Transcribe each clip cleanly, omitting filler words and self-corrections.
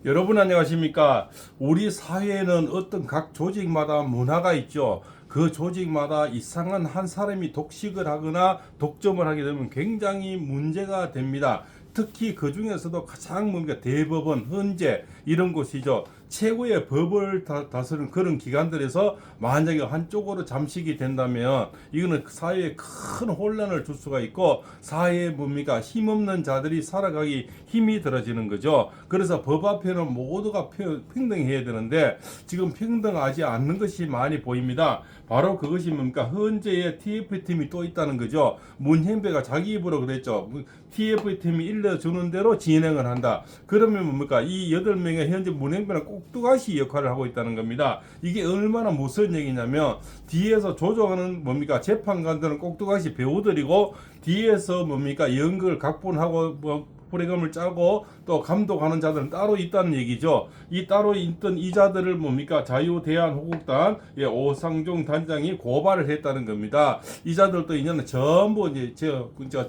여러분 안녕하십니까? 우리 사회에는 어떤 각 조직마다 문화가 있죠. 그 조직마다 이상한 한 사람이 독식을 하거나 독점을 하게 되면 굉장히 문제가 됩니다. 특히 그 중에서도 가장 뭔가 대법원, 헌재 이런 곳이죠. 최고의 법을 다스리는 그런 기관들에서 만약에 한쪽으로 잠식이 된다면 이거는 사회에 큰 혼란을 줄 수가 있고 사회에 뭡니까 힘없는 자들이 살아가기 힘이 들어지는 거죠. 그래서 법 앞에는 모두가 평등해야 되는데 지금 평등하지 않는 것이 많이 보입니다. 바로 그것이 뭡니까 헌재에 TF팀이 또 있다는 거죠. 문현배가 자기 입으로 그랬죠. TF팀이 일러주는 대로 진행을 한다. 그러면 뭡니까 이 8명의 현재 문현배는 꼭두가시 역할을 하고 있다는 겁니다. 이게 얼마나 무서운 얘기냐면 뒤에서 조종하는 뭡니까 재판관들은 꼭두가시 배우들이고 뒤에서 뭡니까 연극을 각본하고 프로그램을 짜고 또 감독하는 자들은 따로 있다는 얘기죠. 이 따로 있던 이 자들을 뭡니까 자유대한호국단 오상종 단장이 고발을 했다는 겁니다. 이 자들도 이제는 전부 이제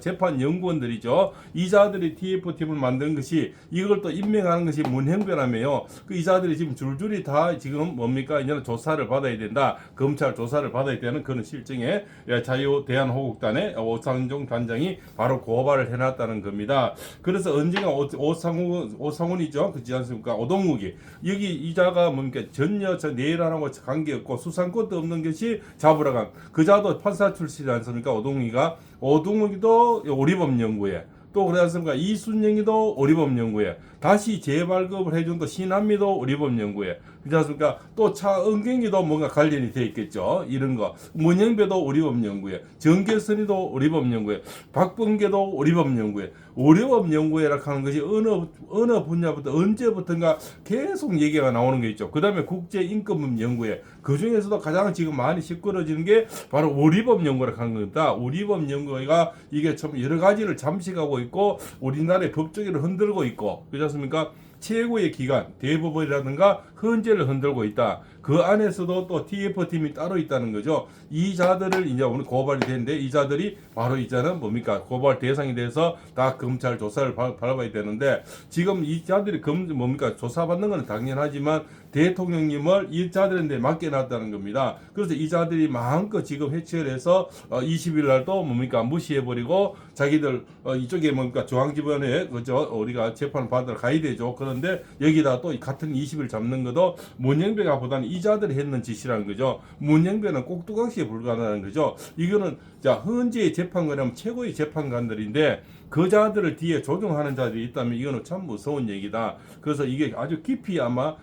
재판 연구원들이죠. 이 자들이 TF팀을 만든 것이 이걸 또 임명하는 것이 문형배라며요. 이 자들이 지금 줄줄이 다 지금 뭡니까 이제는 조사를 받아야 된다. 검찰 조사를 받아야 되는 그런 실정에 자유대한호국단의 오상종 단장이 바로 고발을 해놨다는 겁니다. 그래서 언젠가 오상훈이죠. 그렇지 않습니까? 오동욱이 여기 이자가 뭡니까 전혀 내란하고 관계없고 수상권도 없는 것이 잡으러 간 그자도 판사 출신이지 않습니까? 오동욱이도 오리범연구에 또 그러지 않습니까? 이순영이도 오리범연구에 다시 재발급을 해준 또 신한미도 오리범연구에 그렇지 않습니까? 또 차은경이도 뭔가 관련이 돼 있겠죠. 이런 거 문영배도 오리범연구에 정계선이도 오리범연구에 박범계도 오리범연구에 오리범연구회라 하는 것이 어느 분야부터 언제부턴가 계속 얘기가 나오는 게 있죠. 그 다음에 국제인권법연구회 그 중에서도 가장 지금 많이 시끄러지는 게 바로 오리범연구라 하는 겁니다. 오리범연구회가 이게 참 여러 가지를 잠식하고 있고 우리나라의 법조계를 흔들고 있고 그렇지 않습니까? 최고의 기관 대법원이라든가 헌재를 흔들고 있다. 그 안에서도 또 TF팀이 따로 있다는 거죠. 이 자들을 이제 오늘 고발이 되는데 이 자들이 바로 이제는 뭡니까 고발 대상이 돼서 다 검찰 조사를 밟아야 되는데 지금 이 자들이 뭡니까 조사받는 건 당연하지만 대통령님을 이 자들한테 맡겨놨다는 겁니다. 그래서 이 자들이 마음껏 지금 해체를 해서 20일 날도 뭡니까 무시해버리고 자기들 이쪽에 뭡니까 중앙지법에 그죠 우리가 재판을 받으러 가야 되죠. 그런데 여기다 또 같은 20일 잡는 것도 문영배가 보다는 이 자들이 했는 짓이라는 거죠. 문영배는 꼭두각시에 불과하다는 거죠. 이거는 자 헌재의 재판관이라면 최고의 재판관들인데 그 자들을 뒤에 조종하는 자들이 있다면 이거는 참 무서운 얘기다. 그래서 이게 아주 깊이 아마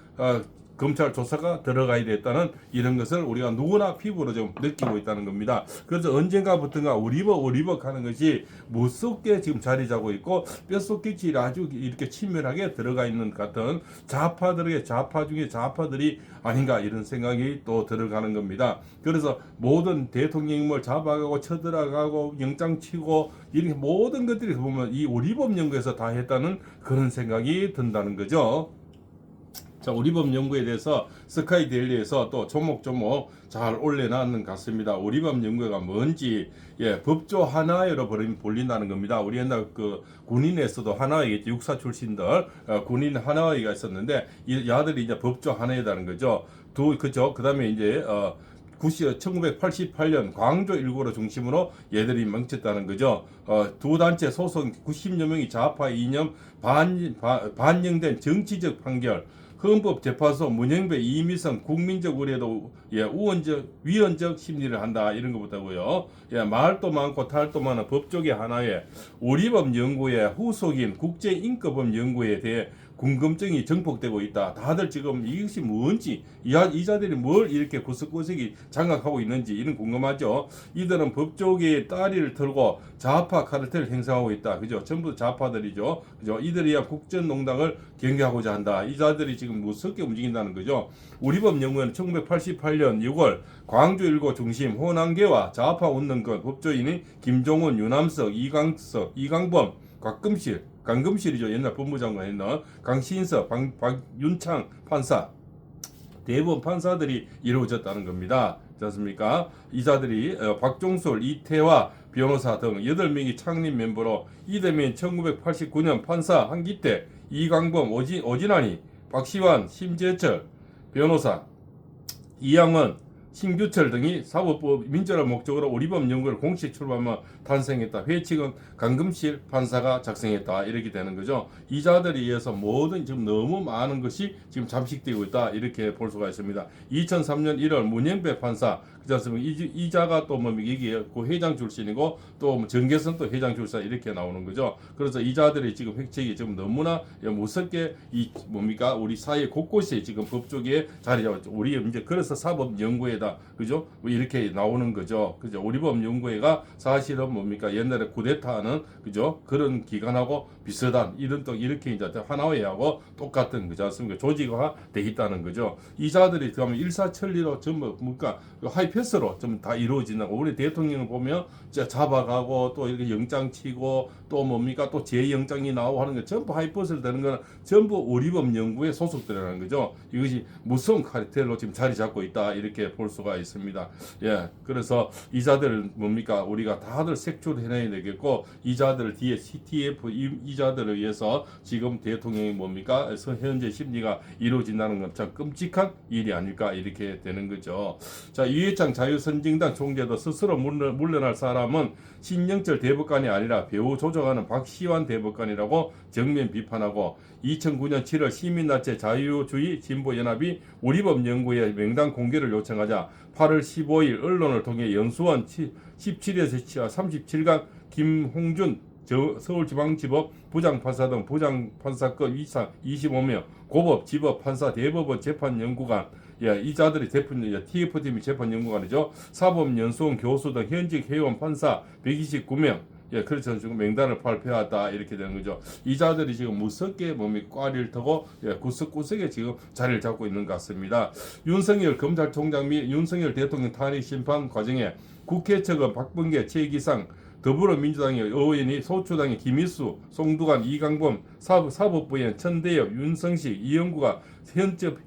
검찰 조사가 들어가야 됐다는 이런 것을 우리가 누구나 피부로 좀 느끼고 있다는 겁니다. 그래서 언젠가부터가 우리법 하는 것이 무섭게 지금 자리 잡고 있고 뼛속까지 아주 이렇게 친밀하게 들어가 있는 것 같은 좌파들에게 좌파 중에 좌파들이 아닌가 이런 생각이 또 들어가는 겁니다. 그래서 모든 대통령을 잡아가고 쳐들어가고 영장 치고 이렇게 모든 것들이 보면 이 우리법 연구에서 다 했다는 그런 생각이 든다는 거죠. 자, 우리법 연구에 대해서 스카이데일리에서 또 조목조목 잘 올려놨는 것 같습니다. 우리법 연구가 뭔지 법조 하나회로 불린다는 겁니다. 우리 옛날 그 군인에서도 하나회겠죠. 육사 출신들 군인 하나회가 있었는데 이 아들이 이제 법조 하나회라는 거죠. 그죠. 그다음에 이제 1988년 광주 1구를 중심으로 얘들이 뭉쳤다는 거죠. 두 단체 소속 90여 명이 좌파 이념 반영된 정치적 판결 헌법재판소 문영배 이미선 국민적 의뢰도 위헌적 심리를 한다 이런 것보다고요. 말도 많고 탈도 많은 법조계 하나에 우리법 연구회 후속인 국제인권법 연구에 대해 궁금증이 증폭되고 있다. 다들 지금 이것이 뭔지 이 자들이 뭘 이렇게 구석구석이 장악하고 있는지 이런 궁금하죠. 이들은 법조계의 따리를 털고 좌파 카르텔을 행사하고 있다. 그죠? 전부 좌파들이죠. 그죠? 이들이 국정농단을 경계하고자 한다. 이 자들이 지금 무섭게 움직인다는 거죠. 우리법 연구회는 1988년 6월 광주 1고 중심 호남계와 좌파 운동권 법조인이 김종훈, 유남석, 이강범, 강금실이죠. 옛날 법무장관 했던 강신석, 박윤창 판사 대법원 판사들이 이루어졌다는 겁니다. 그렇습니까? 이자들이 박종솔, 이태화 변호사 등 8명이 창립 멤버로 이듬해 1989년 판사 한기태, 이강범, 오진환이 박시환, 심재철 변호사, 이양원, 신규철 등이 사법법 민주화를 목적으로 우리법 연구를 공식 출범하며 탄생했다. 회칙은 강금실 판사가 작성했다. 이렇게 되는 거죠. 이자들에 의해서 모든 지금 너무 많은 것이 지금 잠식되고 있다. 이렇게 볼 수가 있습니다. 2003년 1월 문영배 판사 그렇지 않습니까? 이자가 또 뭐 이게 그 회장 출신이고 또 정계선 또 회장 출신 이렇게 나오는 거죠. 그래서 이자들이 지금 획책이 지금 너무나 무섭게 이 뭡니까 우리 사회 곳곳에 지금 법조계에 자리 잡았죠. 우리 이제 그래서 사법 연구회다 그죠? 뭐 이렇게 나오는 거죠. 그죠? 우리법 연구회가 사실은 뭡니까 옛날에 쿠데타는 그죠? 그런 기관하고 비슷한 이런 또 이렇게 이제 하나회하고 똑같은 그지 않습니까? 조직화 돼 있다는 거죠. 이자들이 그러면 일사천리로 전부 뭡니까 하이패스로 좀 다 이루어진다고 우리 대통령을 보면 진짜 잡아가고 또 이렇게 영장 치고 또 뭡니까 또 재영장이 나오고 하는 게 전부 하이패스로 되는 거는 전부 우리법 연구에 소속들이라는 거죠. 이것이 무서운 카르텔로 지금 자리 잡고 있다 이렇게 볼 수가 있습니다. 예, 그래서 이자들 뭡니까 우리가 다들 색출해내야 되겠고 이자들 뒤에 CTF 이자들을 위해서 지금 대통령이 뭡니까 현재 심리가 이루어진다는 건 참 끔찍한 일이 아닐까 이렇게 되는 거죠. 자 이회창 자유선진당 총재도 스스로 물러날 사람은 신영철 대법관이 아니라 배후 조정하는 박시환 대법관이라고 정면 비판하고 2009년 7월 시민단체 자유주의 진보연합이 우리법 연구회 명단 공개를 요청하자 8월 15일 언론을 통해 연수원 17에서 37강 김홍준 서울지방지법 부장판사 등 부장판사급 이상 25명 고법, 지법, 판사, 대법원 재판연구관 예, 이자들이 TF팀이 재판연구관이죠. 사법연수원 교수 등 현직 회원 판사 129명 예, 그래서 지금 명단을 발표하다 이렇게 되는 거죠. 이자들이 지금 무섭게 몸이 꽈리를 터고 예, 구석구석에 지금 자리를 잡고 있는 것 같습니다. 윤석열 검찰총장 및 윤석열 대통령 탄핵 심판 과정에 국회 측은 박범계, 최기상 더불어민주당의 의원이 소추당의 김일수, 송두관, 이강범, 사법부의 천대엽, 윤성식, 이영구가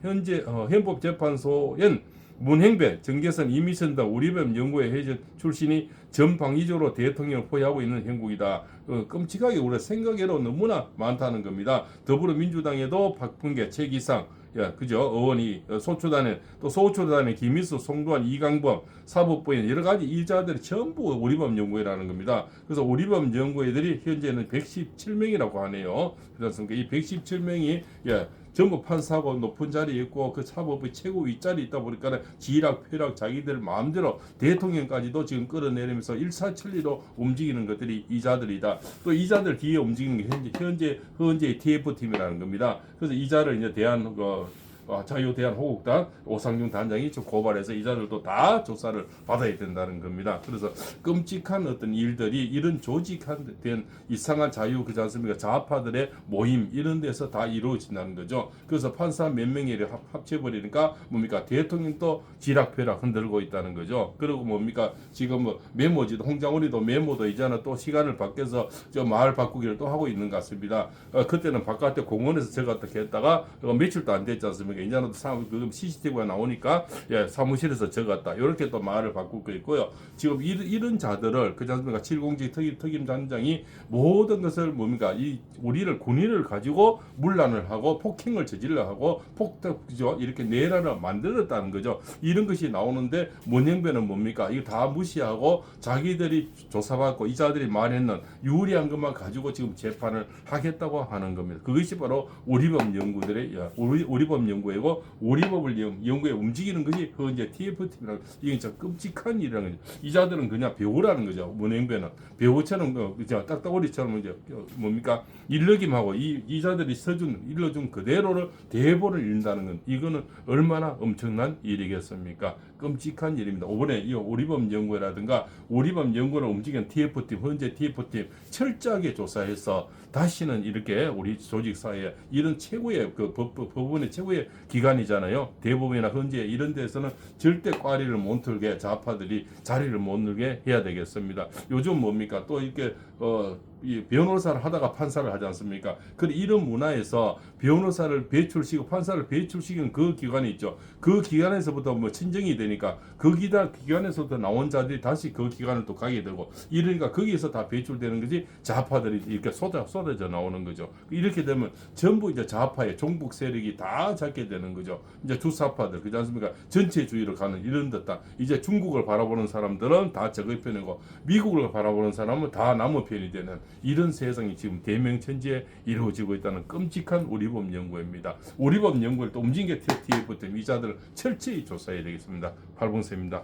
현재 헌법재판소엔 문행배, 정계선, 이미선 등 우리법 연구회 회전 출신이 전방위적으로 대통령을 포위하고 있는 형국이다. 끔찍하게 우리 생각외로 너무나 많다는 겁니다. 더불어민주당에도 박범계, 최기상, 야, 그죠? 의원이 소추단에 또 소추단에 김일수, 송두환, 이강범, 사법부에 여러 가지 이자들이 전부 우리법 연구회라는 겁니다. 그래서 우리법 연구회들이 현재는 117명이라고 하네요. 그래서 이 117명이 예, 전부 판사하고 높은 자리에 있고 그 사법부의 최고 윗자리에 있다 보니까 지락펴락 자기들 마음대로 대통령까지도 지금 끌어내리면서 일사천리로 움직이는 것들이 이자들이다. 또 이자들 뒤에 움직이는 게 현재 TF팀이라는 겁니다. 그래서 이자를 이제 자유대한호국당 오상준 단장이 좀 고발해서 이자들도 다 조사를 받아야 된다는 겁니다. 그래서 끔찍한 어떤 일들이 이런 조직화된 이상한 자유 그렇지 않습니까? 좌파들의 모임 이런 데서 다 이루어진다는 거죠. 그래서 판사 몇 명이 합쳐버리니까 뭡니까 대통령도 지락펴락 흔들고 있다는 거죠. 그리고 뭡니까 지금 뭐 메모지도 홍장우리도 메모도 이제는 또 시간을 바뀌어서 저 마을 바꾸기를 또 하고 있는 것 같습니다. 그때는 바깥에 공원에서 저거 어떻게 했다가 며칠도 안 됐지 않습니까? 이제는 CCTV가 나오니까 예, 사무실에서 적었다. 이렇게 또 말을 바꾸고 있고요. 지금 이런 자들을 그렇지 않습니까? 707 특임 단장이 모든 것을 뭡니까? 우리를 군인을 가지고 문란을 하고 폭행을 저질러 하고 그죠? 이렇게 내란을 만들었다는 거죠. 이런 것이 나오는데 문영배는 뭡니까? 이거 다 무시하고 자기들이 조사받고 이자들이 말했는 유리한 것만 가지고 지금 재판을 하겠다고 하는 겁니다. 그것이 바로 우리법 연구들의 우리법 연구회고 우리법을 연구에 움직이는 것이 현재 TF팀이라는 이게 진짜 끔찍한 일이라는 거죠. 이자들은 그냥 배우라는 거죠. 문행배는 배우처럼 그죠 딱따구리처럼 이제 뭡니까 일러김하고 이자들이 일러준 그대로를 대본을 읽는다는 건 이거는 얼마나 엄청난 일이겠습니까? 끔찍한 일입니다. 이번에 이 우리법 연구회라든가 우리법 연구를 움직이는 TF팀 현재 TF팀 철저하게 조사해서 다시는 이렇게 우리 조직 사회에 이런 최고의 그 법원의 최고의 기관이잖아요. 대법원이나 헌재 이런 데서는 절대 꽈리를 못 틀게 좌파들이 자리를 못 늘게 해야 되겠습니다. 요즘 뭡니까 또 이렇게 이 변호사를 하다가 판사를 하지 않습니까? 그런 이런 문화에서 변호사를 배출시키고 판사를 배출시키는 그 기관이 있죠. 그 기관에서부터 뭐 친정이 되니까 그 기관에서부터 나온 자들이 다시 그 기관을 또 가게 되고 이러니까 거기에서 다 배출되는 거지 좌파들이 이렇게 쏟아져 나오는 거죠. 이렇게 되면 전부 이제 좌파의 종북 세력이 다 잡게 되는 거죠. 이제 주사파들 그렇지 않습니까? 전체주의로 가는 이런 듯한 이제 중국을 바라보는 사람들은 다 적의 편이고 미국을 바라보는 사람은 다 남의 편이 되는 이런 세상이 지금 대명천지에 이루어지고 있다는 끔찍한 우리법 연구입니다. 우리법 연구를 또 움직여 TF부터 이자들을 철저히 조사해야 되겠습니다. 팔봉세입니다.